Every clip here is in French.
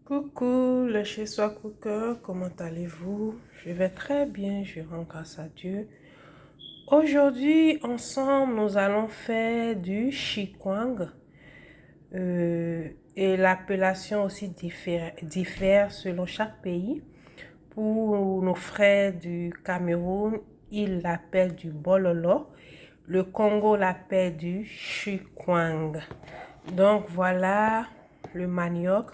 Coucou, le chez soi cooker, comment allez-vous? Je vais très bien, je rends grâce à Dieu. Aujourd'hui, ensemble, nous allons faire du chikwang. Et l'appellation aussi diffère selon chaque pays. Pour nos frères du Cameroun, ils l'appellent du bololo. Le Congo l'appelle du chikwang. Donc voilà le manioc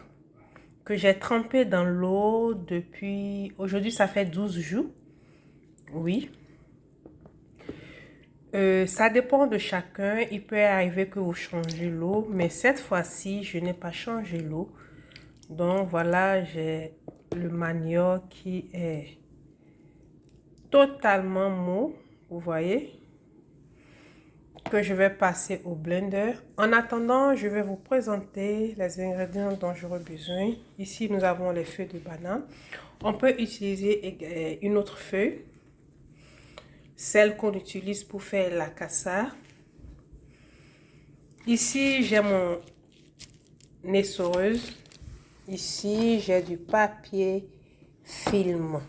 que j'ai trempé dans l'eau depuis... Aujourd'hui, ça fait 12 jours. Oui. Ça dépend de chacun. Il peut arriver que vous changez l'eau. Mais cette fois-ci, je n'ai pas changé l'eau. Donc, voilà, j'ai le manioc qui est totalement mou. Vous voyez? Que je vais passer au blender. En attendant, je vais vous présenter les ingrédients dont j'aurai besoin. Ici, nous avons les feuilles de banane. On peut utiliser une autre feuille, celle qu'on utilise pour faire la cassa. Ici, j'ai mon essoreuse. Ici, j'ai du papier film.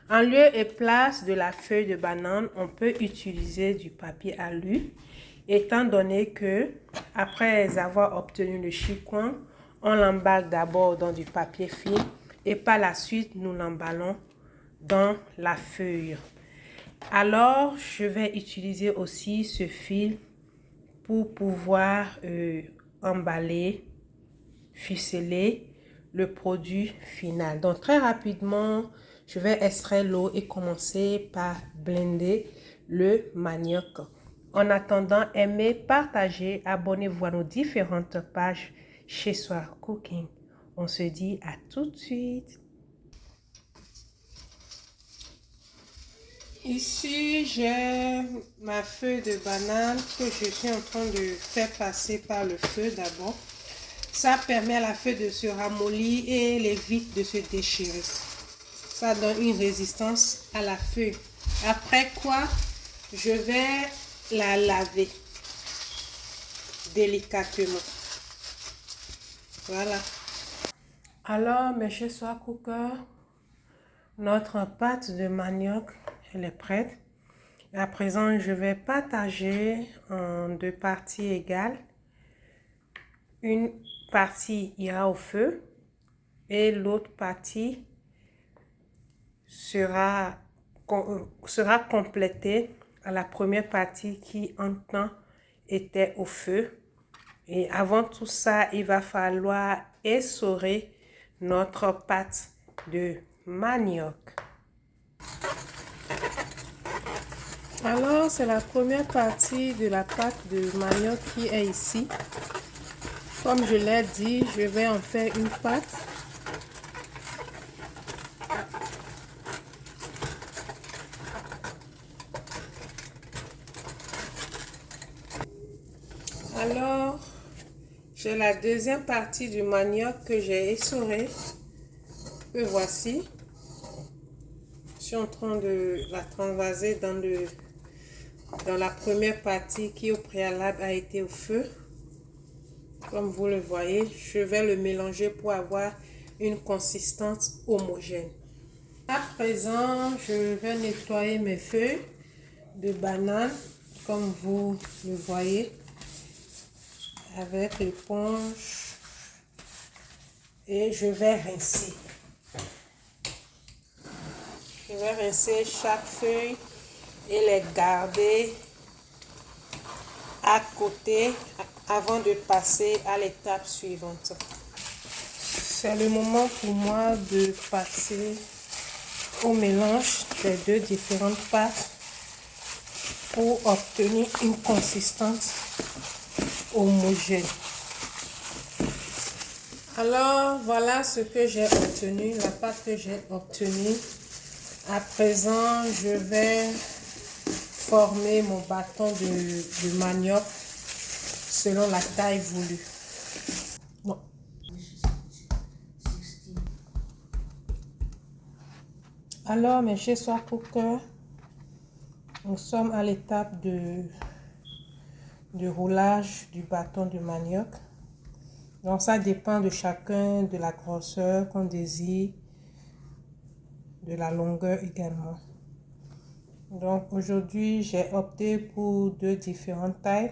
En lieu et place de la feuille de banane, on peut utiliser du papier alu. Étant donné que, après avoir obtenu le chikwang, on l'emballe d'abord dans du papier film et par la suite, nous l'emballons dans la feuille. Alors, je vais utiliser aussi ce fil pour pouvoir emballer, ficeler le produit final. Donc, très rapidement, je vais extraire l'eau et commencer par blender le manioc. En attendant, aimez, partagez, abonnez-vous à nos différentes pages Chez Soi Cooking. On se dit à tout de suite. Ici, j'ai ma feuille de banane que je suis en train de faire passer par le feu d'abord. Ça permet à la feuille de se ramollir et elle évite de se déchirer. Ça donne une résistance à la feuille. Après quoi, je vais la laver délicatement. Voilà. Alors, mes Chez Soi Cooker, notre pâte de manioc, elle est prête. À présent, je vais partager en deux parties égales. Une partie ira au feu et l'autre partie sera complétée à la première partie qui en temps était au feu. Et avant tout ça, il va falloir essorer notre pâte de manioc. Alors, c'est la première partie de la pâte de manioc qui est ici. Comme je l'ai dit, je vais en faire une pâte. Alors, j'ai la deuxième partie du manioc que j'ai essoré. Que voici. Je suis en train de la transvaser dans la première partie qui au préalable a été au feu. Comme vous le voyez, je vais le mélanger pour avoir une consistance homogène. À présent, je vais nettoyer mes feuilles de banane, comme vous le voyez, avec l'éponge. Et je vais rincer. Je vais rincer chaque feuille et les garder à côté avant de passer à l'étape suivante. C'est le moment pour moi de passer au mélange des deux différentes pâtes pour obtenir une consistance homogène. Alors, voilà ce que j'ai obtenu, la pâte que j'ai obtenue. À présent, je vais former mon bâton de manioc selon la taille voulue. Bon. Alors, mes Chez Soi Cooker, nous sommes à l'étape de roulage du bâton de manioc. Donc ça dépend de chacun, de la grosseur qu'on désire, de la longueur également. Donc aujourd'hui, j'ai opté pour 2 différentes tailles.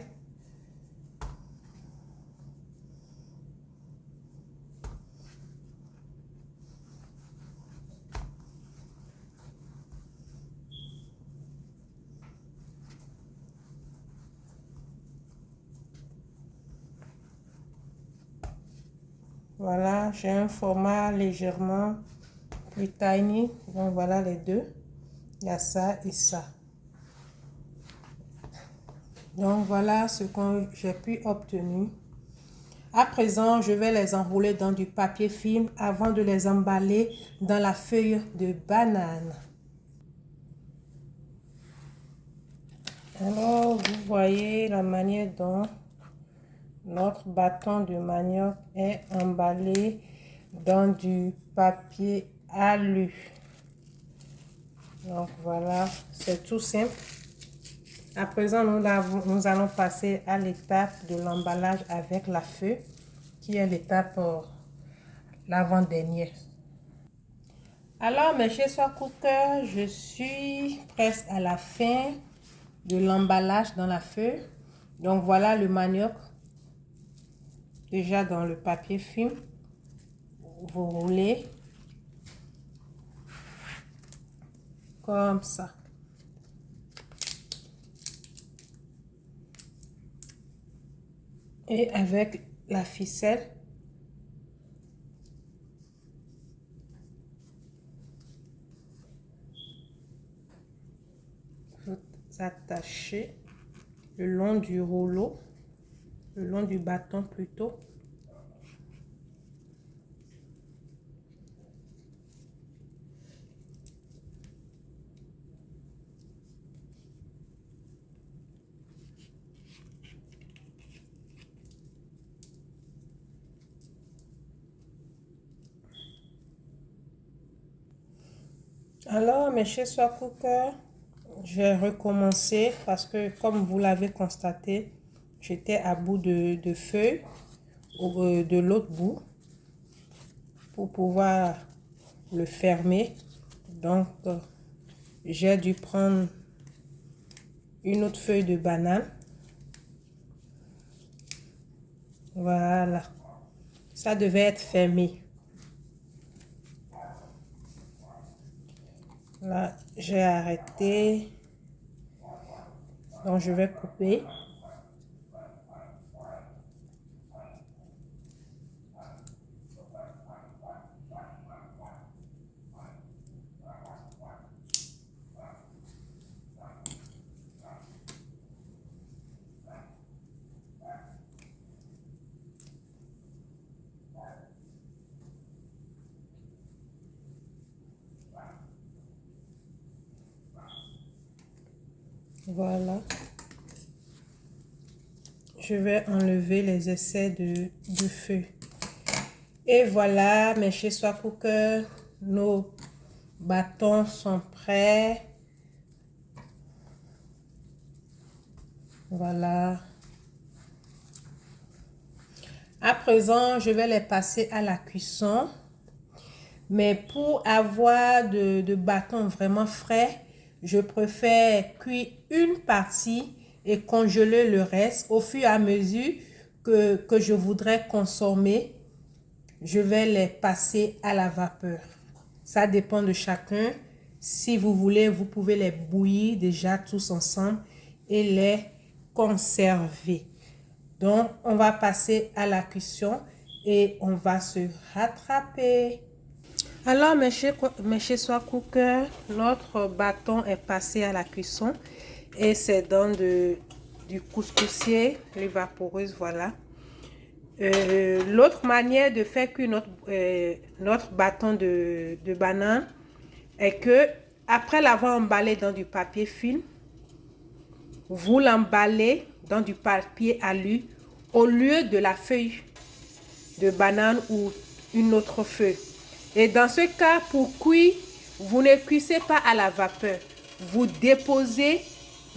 Voilà, j'ai un format légèrement plus tiny. Donc voilà les deux. Il y a ça et ça. Donc voilà ce que j'ai pu obtenir. À présent, je vais les enrouler dans du papier film avant de les emballer dans la feuille de banane. Alors, vous voyez la manière dont notre bâton de manioc est emballé dans du papier alu. Donc voilà, c'est tout simple. À présent, nous allons passer à l'étape de l'emballage avec la feuille, qui est l'étape l'avant-dernière. Alors, mes chers Soi Cooker, je suis presque à la fin de l'emballage dans la feuille. Donc voilà le manioc déjà dans le papier film. Vous roulez comme ça. Et avec la ficelle, vous attachez le long du rouleau, le long du bâton plutôt. Alors, mes chers Soi Cooker, j'ai recommencé parce que, comme vous l'avez constaté, j'étais à bout de feuilles de l'autre bout pour pouvoir le fermer. Donc, j'ai dû prendre une autre feuille de banane. Voilà. Ça devait être fermé. Là, j'ai arrêté. Donc, je vais couper. Voilà. Je vais enlever les excès de feu. Et voilà, mes chers Soi Cooker, nos bâtons sont prêts. Voilà. À présent, je vais les passer à la cuisson. Mais pour avoir de bâtons vraiment frais, je préfère cuire une partie et congeler le reste. Au fur et à mesure que je voudrais consommer, je vais les passer à la vapeur. Ça dépend de chacun. Si vous voulez, vous pouvez les bouillir déjà tous ensemble et les conserver. Donc, on va passer à la cuisson et on va se rattraper. Alors, mes chers Soi Cooker, notre bâton est passé à la cuisson et c'est dans du couscoussier, les vaporeuses, voilà. L'autre manière de faire cuire notre bâton de banane est que, après l'avoir emballé dans du papier film, vous l'emballez dans du papier alu au lieu de la feuille de banane ou une autre feuille. Et dans ce cas, pour cuire, vous ne cuisez pas à la vapeur. Vous déposez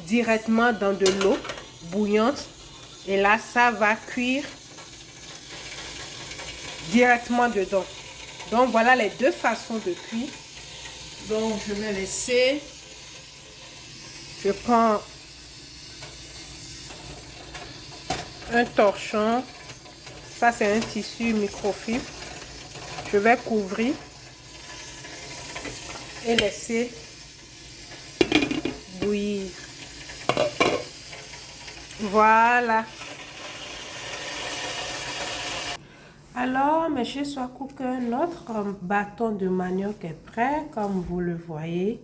directement dans de l'eau bouillante. Et là, ça va cuire directement dedans. Donc voilà les deux façons de cuire. Donc je vais laisser. Je prends un torchon. Ça c'est un tissu microfibre. Je vais couvrir et laisser bouillir. Voilà. Alors, mes chers soient cookers, notre bâton de manioc est prêt, comme vous le voyez.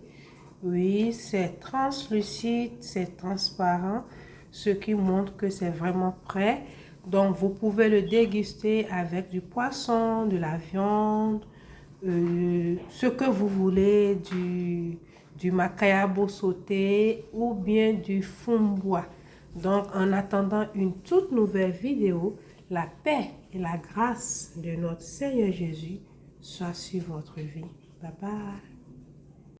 Oui, c'est translucide, c'est transparent, ce qui montre que c'est vraiment prêt. Donc, vous pouvez le déguster avec du poisson, de la viande, ce que vous voulez, du macayabo sauté ou bien du fumbois. Donc, en attendant une toute nouvelle vidéo, la paix et la grâce de notre Seigneur Jésus soient sur votre vie. Bye bye.